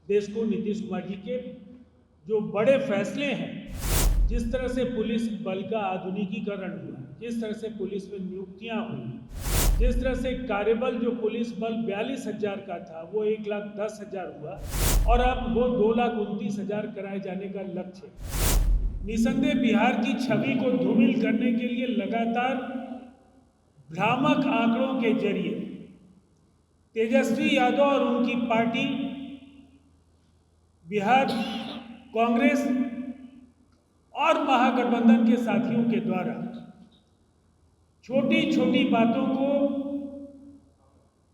देश को नीतीश कुमार जी के जो बड़े फैसले हैं, जिस तरह से पुलिस बल का आधुनिकीकरण हुआ, जिस तरह से पुलिस में नियुक्तियां हुई, जिस तरह से कार्यबल जो पुलिस बल 42,000 का था वो 1,10,000 हुआ और अब वो 2,29,000 कराए जाने का लक्ष्य है। निसंदेह बिहार की छवि को धूमिल करने के लिए लगातार भ्रामक आंकड़ों के जरिए तेजस्वी यादव और उनकी पार्टी बिहार कांग्रेस और महागठबंधन के साथियों के द्वारा छोटी छोटी बातों को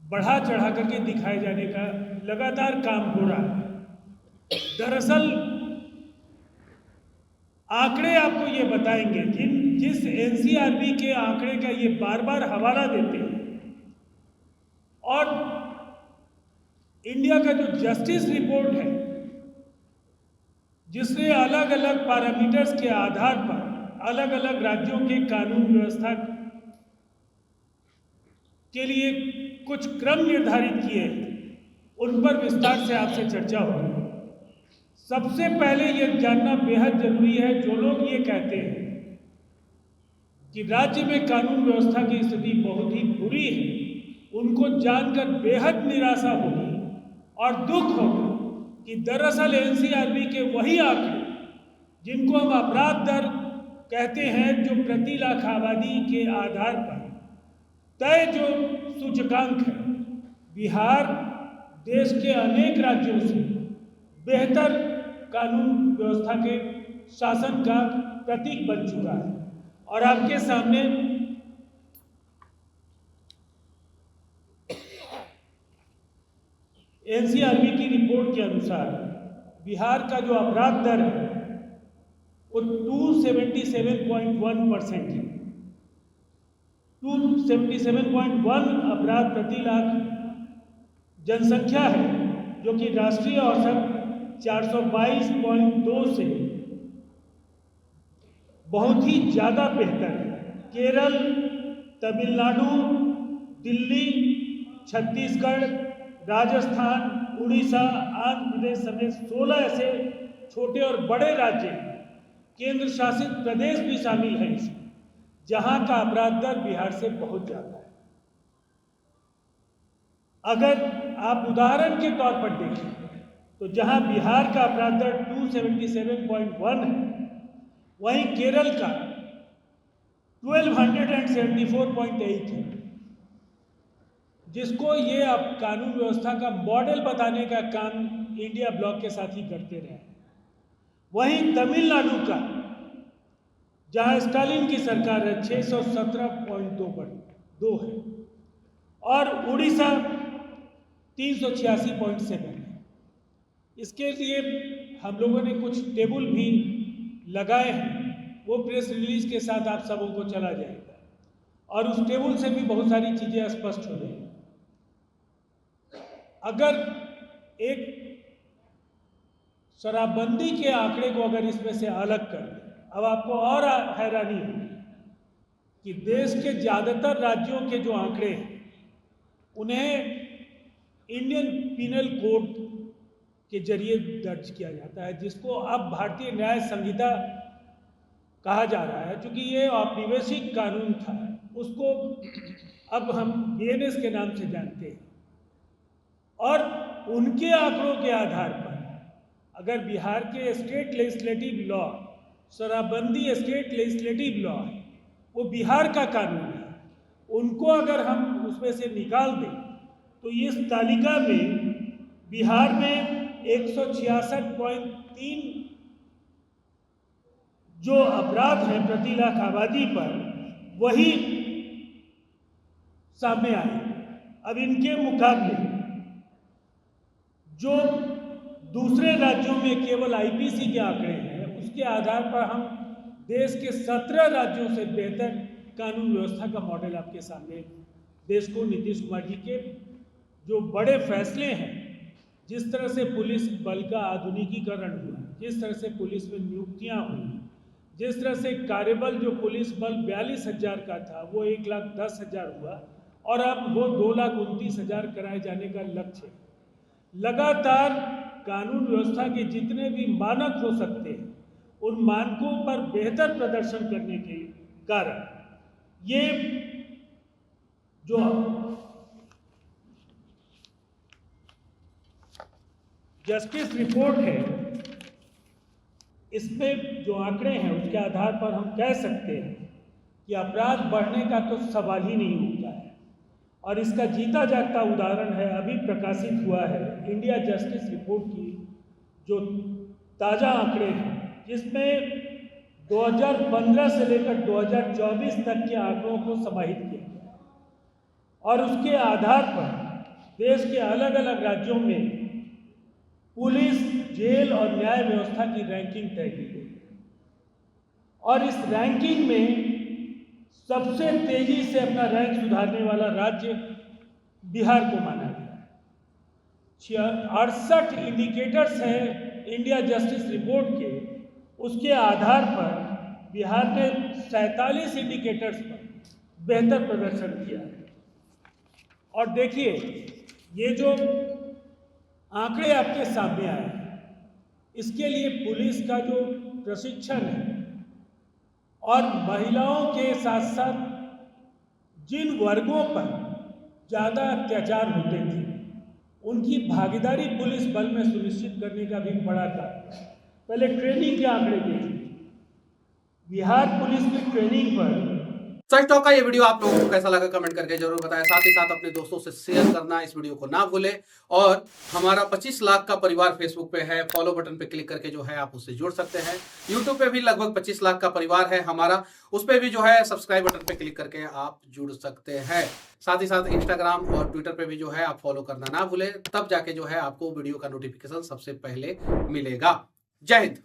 बढ़ा चढ़ा करके दिखाए जाने का लगातार काम हो रहा है। दरअसल आंकड़े आपको ये बताएंगे, जिस एनसीआरबी के आंकड़े का ये बार बार हवाला देते हैं और इंडिया का जो जस्टिस रिपोर्ट है, जिसने अलग अलग पैरामीटर्स के आधार पर अलग अलग राज्यों के कानून व्यवस्था के लिए कुछ क्रम निर्धारित किए हैं, उन पर विस्तार से आपसे चर्चा होगी। सबसे पहले यह जानना बेहद जरूरी है, जो लोग ये कहते हैं कि राज्य में कानून व्यवस्था की स्थिति बहुत ही बुरी है, उनको जानकर बेहद निराशा होगी और दुख होगा कि दरअसल एनसीआरबी के वही आंकड़े जिनको हम अपराध दर कहते हैं, जो प्रति लाख आबादी के आधार पर तय जो सूचकांक है, बिहार देश के अनेक राज्यों से बेहतर कानून व्यवस्था के शासन का प्रतीक बन चुका है। और आपके सामने एनसीआरबी की रिपोर्ट के अनुसार बिहार का जो अपराध दर है वो 277.1% है। 277.1 अपराध प्रति लाख जनसंख्या है, जो कि राष्ट्रीय औसत 422.2 से बहुत ही ज़्यादा बेहतर है। केरल, तमिलनाडु, दिल्ली, छत्तीसगढ़, राजस्थान, उड़ीसा, आंध्र प्रदेश समेत 16 ऐसे छोटे और बड़े राज्य, केंद्र शासित प्रदेश भी शामिल हैं इसमें, जहां का अपराध दर बिहार से बहुत ज़्यादा है। अगर आप उदाहरण के तौर पर देखें तो जहां बिहार का अपराध दर 277.1 है, वहीं केरल का 1274.8 है, जिसको ये अब कानून व्यवस्था का मॉडल बताने का काम इंडिया ब्लॉक के साथ ही करते रहे। वहीं तमिलनाडु का, जहां स्टालिन की सरकार है, 617.2 है और उड़ीसा 386.7 है। इसके लिए हम लोगों ने कुछ टेबल भी लगाए हैं, वो प्रेस रिलीज के साथ आप सबों को चला जाएगा और उस टेबल से भी बहुत सारी चीज़ें स्पष्ट हो जाएंगी। अगर एक शराबबंदी के आंकड़े को अगर इसमें से अलग कर दें, अब आपको और हैरानी होगी कि देश के ज़्यादातर राज्यों के जो आंकड़े हैं, उन्हें इंडियन पीनल कोड के जरिए दर्ज किया जाता है, जिसको अब भारतीय न्याय संहिता कहा जा रहा है। चूँकि ये औपनिवेशिक कानून था, उसको अब हम बीएनएस के नाम से जानते हैं। और उनके आंकड़ों के आधार पर अगर बिहार के स्टेट लेजिस्लेटिव लॉ, शराबबंदी स्टेट लेजिस्लेटिव लॉ है, वो बिहार का कानून है, उनको अगर हम उसमें से निकाल दें तो इस तालिका में बिहार में 166.3 जो अपराध हैं प्रति लाख आबादी पर, वही सामने आए। अब इनके मुकाबले जो दूसरे राज्यों में केवल आईपीसी के आंकड़े हैं, उसके आधार पर हम देश के 17 राज्यों से बेहतर कानून व्यवस्था का मॉडल आपके सामने देश को नीतीश कुमार जी के जो बड़े फैसले हैं, जिस तरह से पुलिस बल का आधुनिकीकरण हुआ, जिस तरह से पुलिस में नियुक्तियां हुई, जिस तरह से कार्यबल जो पुलिस बल 42,000 का था वो 1,10,000 हुआ और अब वो 2,29,000 कराए जाने का लक्ष्य है। लगातार कानून व्यवस्था के जितने भी मानक हो सकते हैं, उन मानकों पर बेहतर प्रदर्शन करने के कारण ये जो जस्टिस रिपोर्ट है, इसमें जो आंकड़े हैं उसके आधार पर हम कह सकते हैं कि अपराध बढ़ने का तो सवाल ही नहीं उठता है। और इसका जीता जागता उदाहरण है, अभी प्रकाशित हुआ है इंडिया जस्टिस रिपोर्ट की जो ताज़ा आंकड़े हैं, जिसमें 2015 से लेकर 2024 तक के आंकड़ों को समाहित किया गया और उसके आधार पर देश के अलग अलग राज्यों में पुलिस, जेल और न्याय व्यवस्था की रैंकिंग तय की गई और इस रैंकिंग में सबसे तेजी से अपना रैंक सुधारने वाला राज्य बिहार को माना गया है। 68 इंडिकेटर्स हैं इंडिया जस्टिस रिपोर्ट के, उसके आधार पर बिहार ने 47 इंडिकेटर्स पर बेहतर प्रदर्शन किया है। और देखिए, ये जो आंकड़े आपके सामने आए हैं, इसके लिए पुलिस का जो प्रशिक्षण है और महिलाओं के साथ साथ जिन वर्गों पर ज़्यादा अत्याचार होते थे, उनकी भागीदारी पुलिस बल में सुनिश्चित करने का भी बड़ा कार्य है। पहले ट्रेनिंग के आंकड़े देखिए, बिहार पुलिस की ट्रेनिंग पर सच टॉक का ये वीडियो आप लोगों को कैसा लगा कमेंट करके जरूर बताएं। साथ ही साथ अपने दोस्तों से शेयर करना इस वीडियो को ना भूलें और हमारा 25 लाख का परिवार फेसबुक पे है, फॉलो बटन पे क्लिक करके जो है आप उससे जुड़ सकते हैं। यूट्यूब पे भी लगभग 25 लाख का परिवार है हमारा, उस पर भी जो है सब्सक्राइब बटन पे क्लिक करके आप जुड़ सकते हैं। साथ ही साथ इंस्टाग्राम और ट्विटर पे भी जो है आप फॉलो करना ना भूलें, तब जाके जो है आपको वीडियो का नोटिफिकेशन सबसे पहले मिलेगा। जय हिंद।